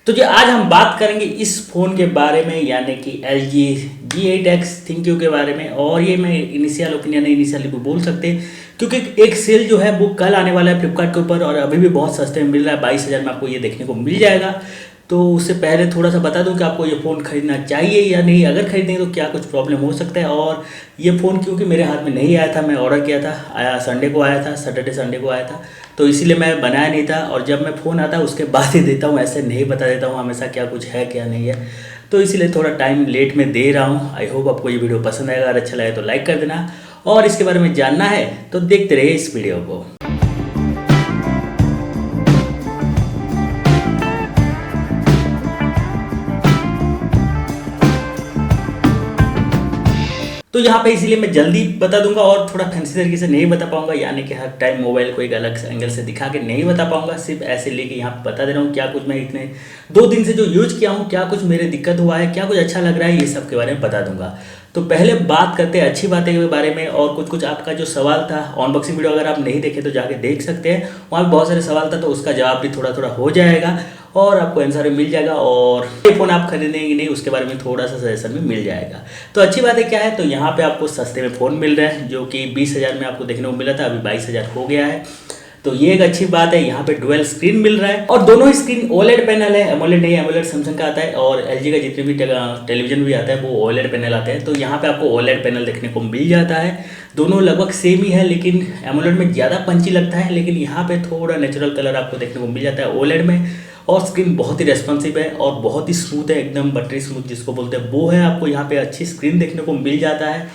तो जी आज हम बात करेंगे इस फ़ोन के बारे में, यानी कि LG G8x ThinQ के बारे में। और ये मैं इनिशियल ओपिनियन इनिशियली भी बोल सकते हैं, क्योंकि एक सेल जो है वो कल आने वाला है फ्लिपकार्ट के ऊपर और अभी भी बहुत सस्ते में मिल रहा है। 22,000 में आपको ये देखने को मिल जाएगा। तो उससे पहले थोड़ा सा बता दूं कि आपको ये फ़ोन खरीदना चाहिए या नहीं, अगर खरीदेंगे तो क्या कुछ प्रॉब्लम हो सकता है। और ये फ़ोन क्योंकि मेरे हाथ में नहीं आया था, मैं ऑर्डर किया था, आया संडे को आया था, सैटरडे संडे को आया था, तो इसीलिए मैं बनाया नहीं था। और जब मैं फ़ोन आता है उसके बाद ही देता हूँ, ऐसे नहीं बता देता हूँ हमेशा क्या कुछ है क्या नहीं है। तो इसीलिए थोड़ा टाइम लेट में दे रहा हूँ। आई होप आपको ये वीडियो पसंद आएगा, अगर अच्छा लगे तो लाइक कर देना, और इसके बारे में जानना है तो देखते रहिए इस वीडियो को। तो यहाँ पे इसीलिए मैं जल्दी बता दूंगा और थोड़ा फैंसी तरीके से नहीं बता पाऊंगा, यानी कि हर टाइम मोबाइल को एक अलग एंगल से दिखा के नहीं बता पाऊंगा। सिर्फ ऐसे लेके यहाँ पे बता दे रहा हूँ क्या कुछ मैं इतने 2 दिन से जो यूज किया हूँ, क्या कुछ मेरे दिक्कत हुआ है, क्या कुछ अच्छा लग रहा है, ये सब के बारे में बता दूंगा। तो पहले बात करते हैं अच्छी बातें के बारे में। और कुछ आपका जो सवाल था, अनबॉक्सिंग वीडियो अगर आप नहीं देखे तो जाके देख सकते हैं, वहाँ बहुत सारे सवाल था, तो उसका जवाब भी थोड़ा थोड़ा हो जाएगा और आपको आंसर मिल जाएगा। और ये फ़ोन आप खरीदेंगे कि नहीं उसके बारे में थोड़ा सा सजेशन भी मिल जाएगा। तो अच्छी बात है क्या है, तो यहाँ पे आपको सस्ते में फ़ोन मिल रहा है, जो कि 20,000 में आपको देखने को मिला था, अभी 22,000 हो गया है। तो ये एक अच्छी बात है। यहाँ पे डुअल स्क्रीन मिल रहा है और दोनों ही स्क्रीन ओलेड पैनल है, एमोलेड नहीं, एमोलेड सैमसंग का आता है और LG का जितने भी टेलीविजन भी आता है वो ओलेड पैनल आते हैं। तो यहाँ पे आपको ओलेड पैनल देखने को मिल जाता है। दोनों लगभग सेम ही है, लेकिन एमोलेड में ज़्यादा पंची लगता है, लेकिन यहाँ पे थोड़ा नेचुरल कलर आपको देखने को मिल जाता है ओलेड में। और स्क्रीन बहुत ही रेस्पॉन्सिव है और बहुत ही स्मूथ है, एकदम बटरी स्मूथ जिसको बोलते हैं वो है। आपको यहाँ पे अच्छी स्क्रीन देखने को मिल जाता है।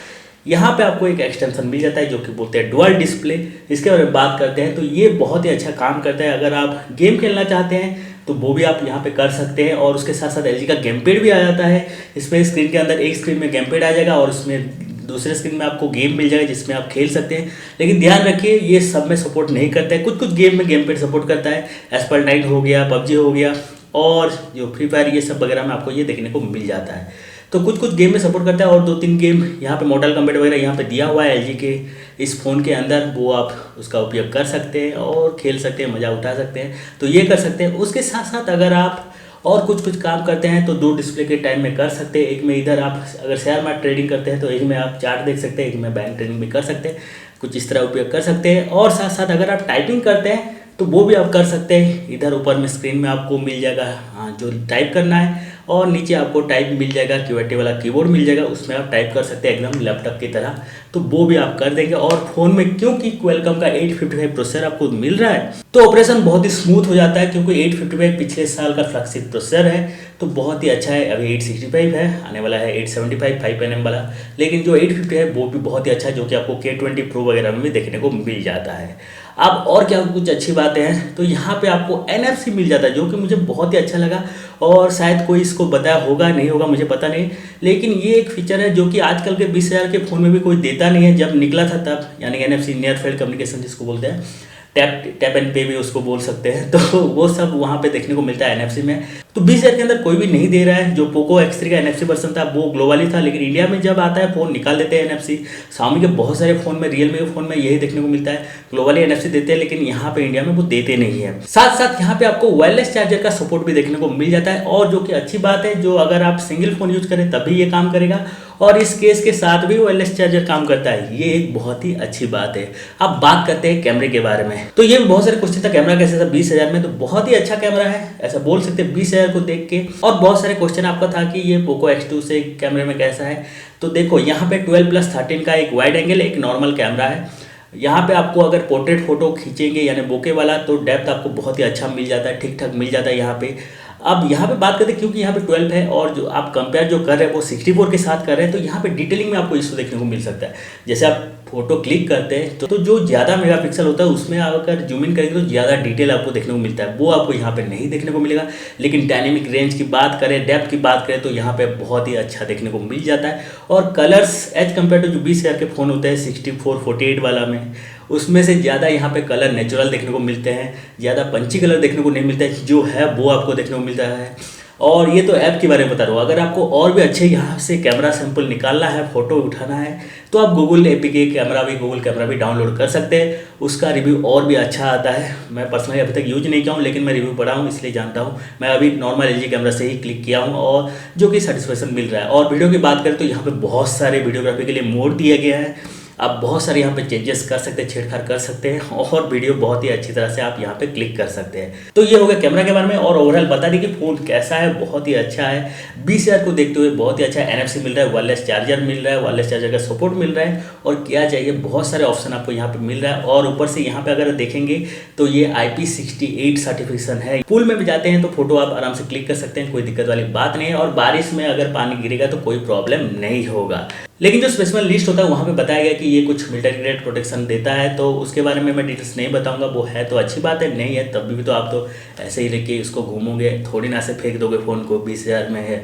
यहाँ पे आपको एक एक्सटेंशन मिल जाता है जो कि बोलते हैं डुअल डिस्प्ले। इसके बारे में बात करते हैं तो ये बहुत ही अच्छा काम करता है। अगर आप गेम खेलना चाहते हैं तो वो भी आप यहाँ पे कर सकते हैं। और उसके साथ साथ LG का गेम पैड भी आ जाता है। इसमें स्क्रीन के अंदर एक स्क्रीन में गेम पैड आ जाएगा और उसमें दूसरे स्क्रीन में आपको गेम मिल जाएगा जिसमें आप खेल सकते हैं। लेकिन ध्यान रखिए ये सब में सपोर्ट नहीं करता है, कुछ गेम में गेम पैड सपोर्ट करता है। एस्पल्टाइन हो गया, पबजी हो गया और जो फ्री फायर, ये सब वगैरह में आपको ये देखने को मिल जाता है। तो कुछ गेम में सपोर्ट करता है और 2-3 गेम यहाँ पे मॉडल कम्बैट वगैरह यहाँ पे दिया हुआ है LG के इस फ़ोन के अंदर, वो आप उसका उपयोग कर सकते हैं और खेल सकते हैं, मज़ा उठा सकते हैं। तो ये कर सकते हैं। उसके साथ साथ अगर आप और कुछ काम करते हैं तो 2 डिस्प्ले के टाइम में कर सकते हैं। एक में इधर आप अगर शेयर मार्केट ट्रेडिंग करते हैं तो एक में आप चार्ट देख सकते हैं, एक में बैंक ट्रेडिंग भी कर सकते हैं। कुछ इस तरह उपयोग कर सकते हैं। और साथ साथ अगर आप टाइपिंग करते हैं तो वो भी आप कर सकते हैं। इधर ऊपर में स्क्रीन में आपको मिल जाएगा जो टाइप करना है, और नीचे आपको टाइप मिल जाएगा, QWERTY वाला कीबोर्ड मिल जाएगा, उसमें आप टाइप कर सकते हैं एकदम लैपटॉप की तरह। तो वो भी आप कर देंगे। और फ़ोन में क्योंकि क्वालकॉम का 855 प्रोसेसर आपको मिल रहा है तो ऑपरेशन बहुत ही स्मूथ हो जाता है, क्योंकि 855 पिछले साल का फ्लैगशिप प्रोसेसर है तो बहुत ही अच्छा है। अभी 865 है, आने वाला है 875 5nm वाला, लेकिन जो 850 है वो भी बहुत ही अच्छा है, जो कि आपको K20 Pro वगैरह में भी देखने को मिल जाता है। अब और क्या कुछ अच्छी बातें हैं, तो यहाँ पे आपको NFC मिल जाता है, जो कि मुझे बहुत ही अच्छा लगा। और शायद कोई इसको बताया होगा नहीं होगा मुझे पता नहीं, लेकिन ये एक फीचर है जो कि आजकल के 20,000 के फ़ोन में भी कोई देता नहीं है। जब निकला था तब, यानी NFC नियर फील्ड कम्युनिकेशन जिसको बोलते हैं, टैप एंड पे भी उसको बोल सकते हैं, तो वो सब वहाँ पे देखने को मिलता है NFC में। तो 20,000 के अंदर कोई भी नहीं दे रहा है। जो पोको X3 का NFC वर्जन था वो ग्लोबली था, लेकिन इंडिया में जब आता है फ़ोन निकाल देते हैं NFC। Xiaomi के बहुत सारे फ़ोन में, रियलमी के फ़ोन में यही देखने को मिलता है, ग्लोबली NFC देते हैं, लेकिन यहाँ पे इंडिया में वो देते नहीं है। साथ साथ यहाँ पे आपको वायरलेस चार्जर का सपोर्ट भी देखने को मिल जाता है, और जो कि अच्छी बात है, जो अगर आप सिंगल फ़ोन यूज करें तभी ये काम करेगा, और इस केस के साथ भी वायरलेस चार्जर काम करता है। ये एक बहुत ही अच्छी बात है। अब बात करते हैं कैमरे के बारे में। तो ये भी बहुत सारे क्वेश्चन था, कैमरा कैसा था 20,000 में, तो बहुत ही अच्छा कैमरा है, ऐसा बोल सकते हैं 20,000 को देख के। और बहुत सारे क्वेश्चन आपका था कि ये पोको X2 से कैमरे में कैसा है। तो देखो यहाँ पे 12+13 का एक वाइड एंगल, एक नॉर्मल कैमरा है। यहाँ पे आपको अगर पोर्ट्रेट फोटो खींचेंगे यानी बोके वाला, तो डेप्थ आपको बहुत ही अच्छा मिल जाता है, ठीक ठाक मिल जाता है यहाँ पे। अब यहाँ पे बात करते हैं, क्योंकि यहाँ पे 12 है और जो आप कंपेयर जो कर रहे हैं वो 64 के साथ कर रहे हैं, तो यहाँ पे डिटेलिंग में आपको इशू देखने को मिल सकता है। जैसे आप फोटो क्लिक करते हैं तो जो ज़्यादा मेगापिक्सल होता है उसमें अगर जूम इन करेंगे तो ज़्यादा डिटेल आपको देखने को मिलता है, वो आपको यहाँ पे नहीं देखने को मिलेगा। लेकिन डायनेमिक रेंज की बात करें, डेप्थ की बात करें, तो यहाँ पे बहुत ही अच्छा देखने को मिल जाता है। और कलर्स एज कम्पेयर टू जो 20,000 के फ़ोन होते हैं 64 48 वाला में, उसमें से ज़्यादा यहाँ पे कलर नेचुरल देखने को मिलते हैं, ज़्यादा पंची कलर देखने को नहीं मिलता है, जो है वो आपको देखने को मिलता है। और ये तो ऐप के बारे में बता रहा हूँ। अगर आपको और भी अच्छे यहाँ से कैमरा सैंपल निकालना है, फोटो उठाना है, तो आप गूगल एपीके गूगल कैमरा भी डाउनलोड कर सकते हैं। उसका रिव्यू और भी अच्छा आता है। मैं पर्सनली अभी तक यूज नहीं किया हूँ, लेकिन मैं रिव्यू पढ़ा हूँ इसलिए जानता हूँ। मैं अभी नॉर्मल एलजी कैमरा से ही क्लिक किया हूँ और जो कि सेटिस्फेक्शन मिल रहा है। और वीडियो की बात करें तो यहाँ पे बहुत सारे वीडियोग्राफी के लिए मोड दिया गया है। आप बहुत सारे यहाँ पे चेंजेस कर सकते हैं, छेड़छाड़ कर सकते हैं और वीडियो बहुत ही अच्छी तरह से आप यहाँ पे क्लिक कर सकते हैं। तो ये हो गया कैमरा के बारे में। और ओवरऑल बता दें कि फ़ोन कैसा है, बहुत ही अच्छा है। 20,000 को देखते हुए बहुत ही अच्छा है। NFC मिल रहा है, वायरलेस चार्जर मिल रहा है, वायरलेस चार्जर का सपोर्ट मिल रहा है और क्या चाहिए, बहुत सारे ऑप्शन आपको यहाँ पे मिल रहा है। और ऊपर से यहाँ पे अगर देखेंगे तो ये IP68 सर्टिफिकेशन है। पूल में भी जाते हैं तो फोटो आप आराम से क्लिक कर सकते हैं, कोई दिक्कत वाली बात नहीं है। और बारिश में अगर पानी गिरेगा तो कोई प्रॉब्लम नहीं होगा। लेकिन जो स्पेसिफिक लिस्ट होता है वहाँ पे बताया गया कि ये कुछ मिलिट्री ग्रेड प्रोटेक्शन देता है, तो उसके बारे में मैं डिटेल्स नहीं बताऊंगा। वो है तो अच्छी बात है, नहीं है तब भी तो आप तो ऐसे ही लेके इसको घूमोगे, थोड़ी ना से फेंक दोगे फ़ोन को। 20,000 में है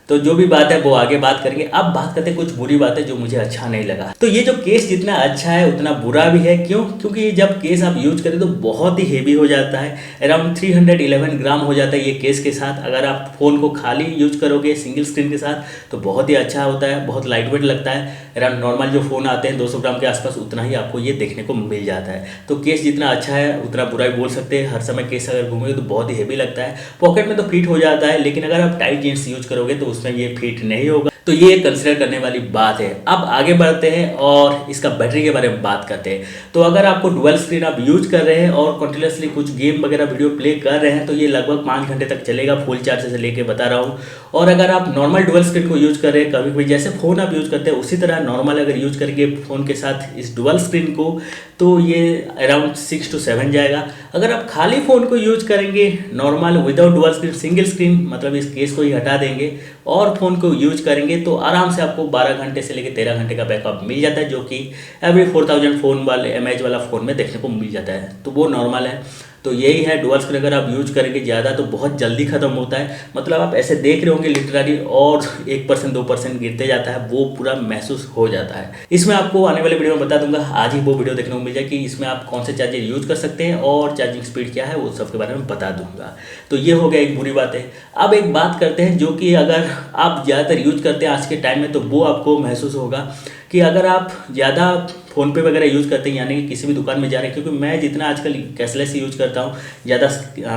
तो जो भी बात है वो आगे बात करेंगे। अब बात करते हैं कुछ बुरी बातें जो मुझे अच्छा नहीं लगा। तो ये जो केस जितना अच्छा है उतना बुरा भी है। क्यों? क्योंकि जब केस आप यूज करें तो बहुत ही हेवी हो जाता है। अराउंड 311 ग्राम हो जाता है ये केस के साथ। अगर आप फ़ोन को खाली यूज करोगे सिंगल स्क्रीन के साथ तो बहुत ही अच्छा होता है, बहुत लाइट वेट लगता है। अराउंड नॉर्मल जो फ़ोन आते हैं 200 ग्राम के आसपास, उतना ही आपको ये देखने को मिल जाता है। तो केस जितना अच्छा है उतना बुरा भी बोल सकते हैं। हर समय केस अगर घूमोगे तो बहुत ही हेवी लगता है। पॉकेट में तो फिट हो जाता है, लेकिन अगर आप टाइट जींस यूज करोगे तो उसमें ये फिट नहीं होगा। तो ये कंसिडर करने वाली बात है। अब आगे बढ़ते हैं और इसका बैटरी के बारे में बात करते हैं। तो अगर आपको डुअल स्क्रीन आप यूज कर रहे हैं और कंटिन्यूसली कुछ गेम वगैरह वीडियो प्ले कर रहे हैं तो ये लगभग 5 घंटे तक चलेगा, फुल चार्ज से लेके बता रहा हूँ। और अगर आप नॉर्मल डुअल स्क्रीन को यूज कर रहे हैं, कभी भी जैसे फ़ोन आप यूज करते हैं उसी तरह नॉर्मल अगर यूज करेंगे फ़ोन के साथ इस डुअल स्क्रीन को, तो ये अराउंड 6 to 7 जाएगा। अगर आप खाली फ़ोन को यूज करेंगे normal without dual screen, single screen, मतलब इस केस को ही हटा देंगे और फ़ोन को यूज करेंगे तो आराम से आपको 12 घंटे से लेकर 13 घंटे का बैकअप मिल जाता है, जो कि एवरी 4000 फ़ोन वाले mAh वाला फ़ोन में देखने को मिल जाता है। तो वो नॉर्मल है। तो यही है, डुअल स्क्रीन अगर आप यूज करेंगे ज़्यादा तो बहुत जल्दी ख़त्म होता है। मतलब आप ऐसे देख रहे होंगे लिटरली और 1% 2% गिरते जाता है, वो पूरा महसूस हो जाता है। इसमें आपको आने वाले वीडियो में बता दूंगा, आज ही वो वीडियो देखने को मिल जाए कि इसमें आप कौन से चार्जर यूज कर सकते हैं और चार्जिंग स्पीड क्या है, वो सब के बारे में बता दूंगा। तो ये हो गया एक बुरी बात है। अब एक बात करते हैं जो कि अगर आप ज़्यादातर यूज करते हैं आज के टाइम में तो वो आपको महसूस होगा कि अगर आप ज़्यादा फ़ोनपे वगैरह यूज़ करते हैं, यानी कि किसी भी दुकान में जा रहे हैं, क्योंकि मैं जितना आजकल कैशलेस यूज करता हूँ, ज़्यादा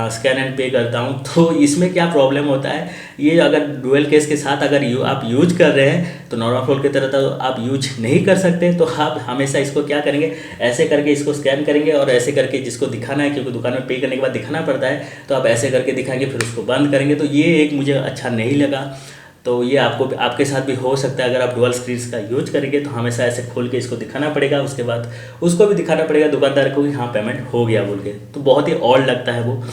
स्कैन एंड पे करता हूँ, तो इसमें क्या प्रॉब्लम होता है, ये अगर डुअल केस के साथ अगर आप यूज कर रहे हैं तो नॉर्मल फ़ोन की तरह तो आप यूज नहीं कर सकते। तो आप हमेशा इसको क्या करेंगे, ऐसे करके इसको स्कैन करेंगे और ऐसे करके जिसको दिखाना है, क्योंकि दुकान में पे करने के बाद दिखाना पड़ता है, तो आप ऐसे करके दिखाएंगे फिर उसको बंद करेंगे। तो ये एक मुझे अच्छा नहीं लगा। तो ये आपके साथ भी हो सकता है। अगर आप डुअल स्क्रीन का यूज करेंगे तो हमेशा ऐसे खोल के इसको दिखाना पड़ेगा, उसके बाद उसको भी दिखाना पड़ेगा दुकानदार को कि हाँ पेमेंट हो गया बोल के। तो बहुत ही ऑड लगता है वो,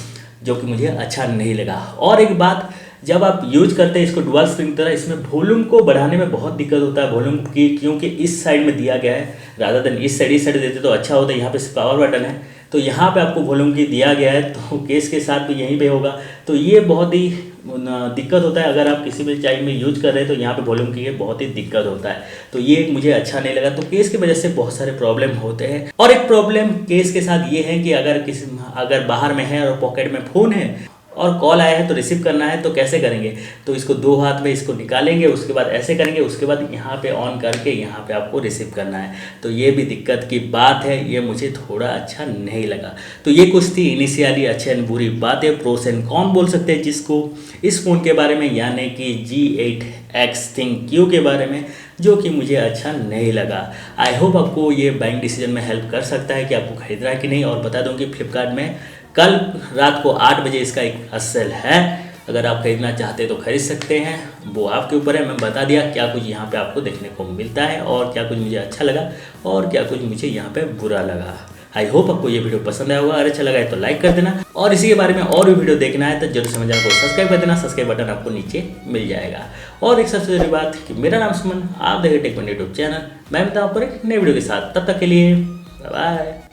जो कि मुझे अच्छा नहीं लगा। और एक बात, जब आप यूज करते हैं इसको डुअल स्क्रीन की तरह, इसमें वॉल्यूम को बढ़ाने में बहुत दिक्कत होता है वॉल्यूम की, क्योंकि इस साइड में दिया गया है रादर देन इस साइड देते तो अच्छा होता है। यहाँ पे पावर बटन है तो यहाँ पे आपको वॉल्यूम की दिया गया है, तो केस के साथ भी यहीं पे होगा। तो ये बहुत ही दिक्कत होता है। अगर आप किसी भी टाइम में यूज कर रहे हैं तो यहाँ पे वॉल्यूम की बहुत ही दिक्कत होता है। तो ये मुझे अच्छा नहीं लगा। तो केस की वजह से बहुत सारे प्रॉब्लम होते हैं। और एक प्रॉब्लम केस के साथ ये है कि अगर बाहर में है और पॉकेट में फ़ोन है और कॉल आया है तो रिसीव करना है तो कैसे करेंगे, तो इसको 2 हाथ में इसको निकालेंगे, उसके बाद ऐसे करेंगे, उसके बाद यहाँ पे ऑन करके यहाँ पे आपको रिसीव करना है। तो ये भी दिक्कत की बात है, ये मुझे थोड़ा अच्छा नहीं लगा। तो ये कुछ थी इनिशियली अच्छे एंड बुरी बातें, प्रोस एंड कॉन बोल सकते हैं जिसको, इस फ़ोन के बारे में, यानी कि G8x ThinQ के बारे में, जो कि मुझे अच्छा नहीं लगा। आई होप आपको ये बाइंग डिसीजन में हेल्प कर सकता है कि आपको खरीदना है कि नहीं। और बता दूं कि फ्लिपकार्ट में कल रात को 8 बजे इसका एक सेल है। अगर आप खरीदना चाहते हैं तो खरीद सकते हैं, वो आपके ऊपर है। मैं बता दिया क्या कुछ यहाँ पे आपको देखने को मिलता है और क्या कुछ मुझे अच्छा लगा और क्या कुछ मुझे यहाँ पे बुरा लगा। आई होप आपको ये वीडियो पसंद आया होगा। अगर अच्छा लगा है तो लाइक कर देना और इसी के बारे में और भी वीडियो देखना है तो जरूर से चैनल को सब्सक्राइब कर देना। सब्सक्राइब बटन आपको नीचे मिल जाएगा। और एक सबसे जरूरी बात कि मेरा नाम सुमन, आप देखें टेक यूट्यूब चैनल। मैं बताऊँ पर एक नई वीडियो के साथ, तब तक के लिए बाय बाय।